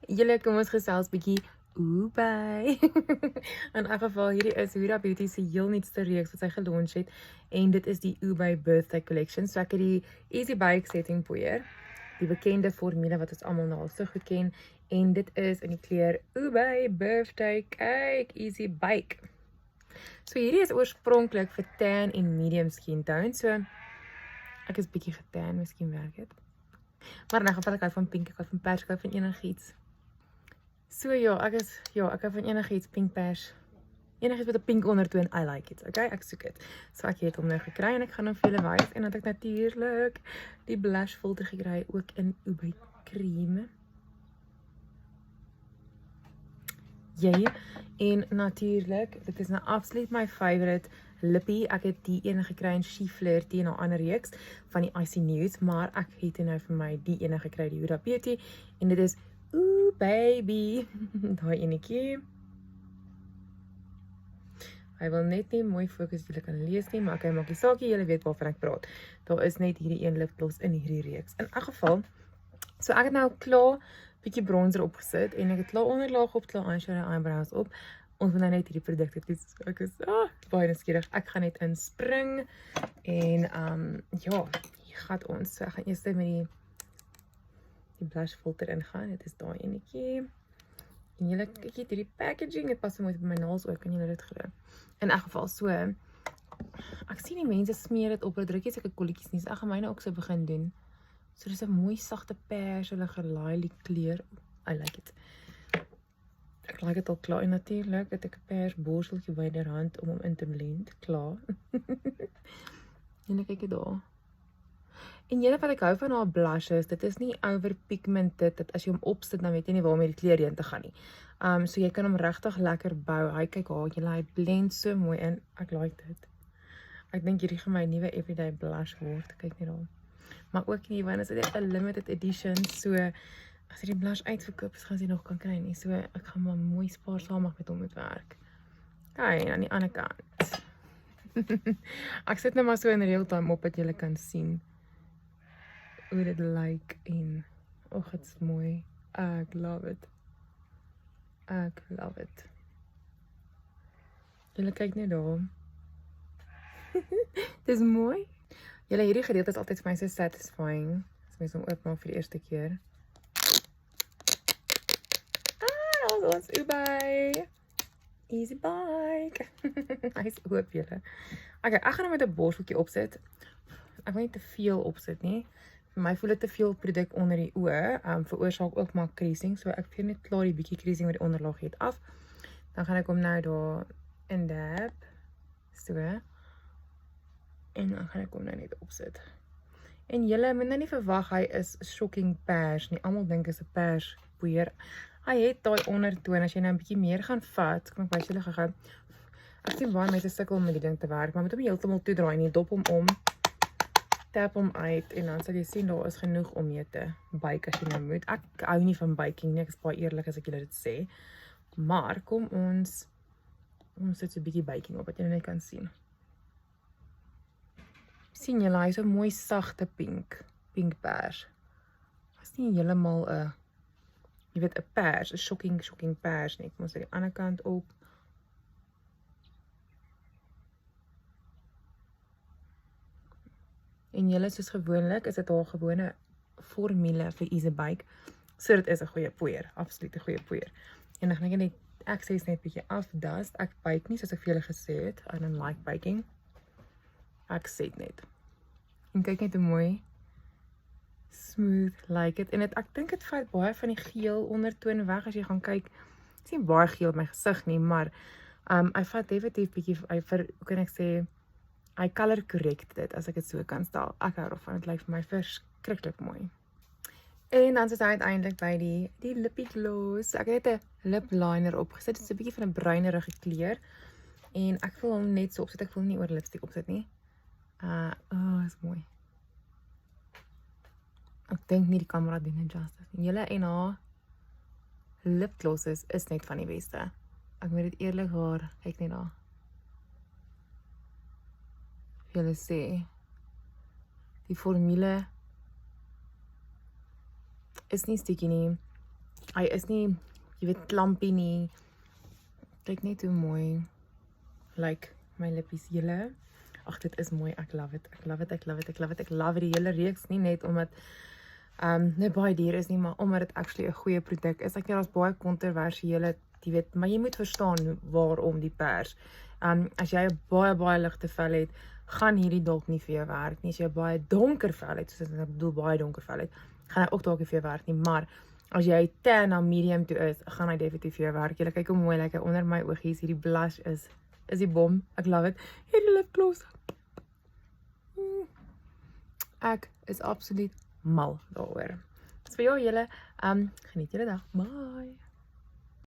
Julle kom ons gesels bietjie by. In elk geval, hierdie is Huda Beauty se heel nuutste reeks wat sy gelunch het en dit is die Ubay Birthday Collection. So ek het die Easy Bake setting poeier, die bekende formule wat ons almal nou al so goed ken en dit is in die kleur Ubay Birthday. Kyk, Easy Bake. So hierdie is oorspronklik vir tan en medium skin tone. So ek is bietjie getan, miskien werk dit. Maar in elk geval ek hou van pink, ek hou van pers, ek hou van enigiets. So ja, ek hou van enigiets pink pers. Enigiets met 'n pink ondertoon, I like it. Okay, ek soek dit. So ek het hom nou gekry en ek gaan hom vir julle wys en dan het ek natuurlik die blush filter gekry ook in Ubay cream. En natuurlik, dit is nou absoluut my favorite lippie. Ek het die ene gekry in She Flirt teen 'n ander reeks van die Icy Nudes, maar ek het nou vir my die ene gekry, die Huda Beauty, en dit is Ooh baby, daai enetjie. Hy wil net nie mooi fokus julle kan lees nie, maar okay, maak nie saak, julle weet waarvan ek praat. Daar is net hierdie een lipgloss in hierdie reeks. In elk geval, so ek het nou klaar bietjie bronzer opgesit en ek het klaar onderlaag op, klaar eyeshadow eyebrows op. Ons moet nou net hierdie produkte toets. Ek is baie nuuskierig. Ek gaan net inspring en ja, hier gaan ons. So ek gaan eers met die blush filter ingaan. Dit is daai enetjie. En julle kyk hier hierdie packaging, dit pas mooi by my naels ook, kan julle dit glo. In elk geval so, ek sien die mense smeer dit op, hulle druk iets ek kolletjies nie, so ek gaan myne ook so begin doen. So dis 'n mooi sagte pers, hulle gelaaide kleur. I like it. Ek like dit al klaar en natuurlik het ek 'n pers borseltjie byderhand om hom in te blend, klaar. En kyk dit daar. En julle wat ek hou van haar blushes, dit is nie overpigmented, dat as jy hom opsit, dan weet jy nie waarmee die kleur heen te gaan nie. So jy kan hom regtig lekker bou. Hy kyk haar, julle, hy blend so mooi in. Ek like dit. Ek dink hierdie gaan my nuwe everyday blush word. Kyk net daar. Maar ook nie, want is dit 'n limited edition, so as jy die blush uitverkoop, gaan jy nog kan kry nie. So ek gaan maar mooi spaarsamig met hom moet werk. Kyk, en aan die ander kant. Ek sit nou maar so in real time op dat julle kan sien hoe dit lyk en dit is mooi. Ek love it. Ek love it. Julle kyk net daar. Dis mooi. Julle, hierdie gedeelte is altyd vir my so satisfying. As mens hom oopmaak vir die eerste keer. Daar is ons Ubay. Easy Bake. Hy is oop, julle. Okay, ek gaan hom met 'n borseltjie opsit. Ek wil nie te veel opsit nie. Vir my voel dit te veel produk onder die oë, veroorsaak ook maar creasing, so ek vee net klaar die bietjie creasing wat die onderlaag het af. Dan gaan ek hom nou daar in dab, so, en dan gaan ek hom nou net opsit. En julle moet nou nie verwag hy is shocking pers nie, almal dink is 'n pers poeier. Hy het daai ondertoon, as jy nou 'n bietjie meer gaan vat, kom ek wys julle gou-gou. Ek sien baie mense sukkel om met die ding te werk, maar moet hom heeltemal toedraai nie, dop hom om. Tap hom uit en dan sal jy sien daar is genoeg om mee te bake as jy nou moet. Ek hou nie van baking nie, ek is baie eerlik as ek julle dit sê. Maar kom ons sit so 'n bietjie baking op wat jy net kan sien. Sien julle, hy is so mooi sagte pink pers. Is nie heeltemal 'n jy weet 'n pers, 'n shocking pers nie. Kom ons sit die ander kant op. En julle soos gewoonlik is dit haar gewone formule vir Easy Bake. So dit is 'n goeie poeier, absoluut 'n goeie poeier. En dan gaan ek net access net bietjie afdust. Ek bake nie soos ek vir julle gesê het. I don't like baking. Ek sê dit net. En kyk net hoe mooi smooth like it. En ek dink dit vat baie van die geel ondertoon weg as jy gaan kyk. Dit is nie baie geel op my gesig nie, maar hy vat definitief bietjie hoe kan ek sê, hy color correct dit, as ek dit so kan stel. Ek hou daarvan, dit lyk vir my verskriklik mooi. En dan is hy uiteindelik by die lippie gloss. Ek het net 'n lip liner opgesit. Dit is 'n bietjie van 'n bruinerige kleur. En ek wil hom net so opsit. Ek wil nie oor lipstick opsit nie. Is mooi. Ek dink nie die kamera doen dit justice nie. Julle en haar lipglosses is net van die beste. Ek moet dit eerlik waar, kyk net daar. Julle sê, die formule is nie sticky nie. hy is nie, jy weet, klampie nie. Kyk net hoe mooi lyk my lippies julle. Ag, dit is mooi, ek love it, ek love it, ek love it, ek love it, ek love die hele reeks, nie net omdat net baie duur is nie, maar omdat dit actually 'n goeie produk is. Ek weet daar's baie kontroversiële, jy weet, maar jy moet verstaan waarom die pers. As jy 'n baie ligte vel het, gaan hierdie dalk nie vir jou werk nie. As jy 'n baie donker vel het, soos ek bedoel baie donker vel het, gaan hy ook dalk nie vir jou werk nie, maar as jy tan na medium toe is, gaan hy definitief vir jou werk. Julle kyk hoe mooi lyk hy onder my oogies. Hierdie blush is die bom. Ek love it. Hierdie lipgloss. Ek is absoluut mal daaroor. Dis vir jou julle. Geniet julle dag. Bye.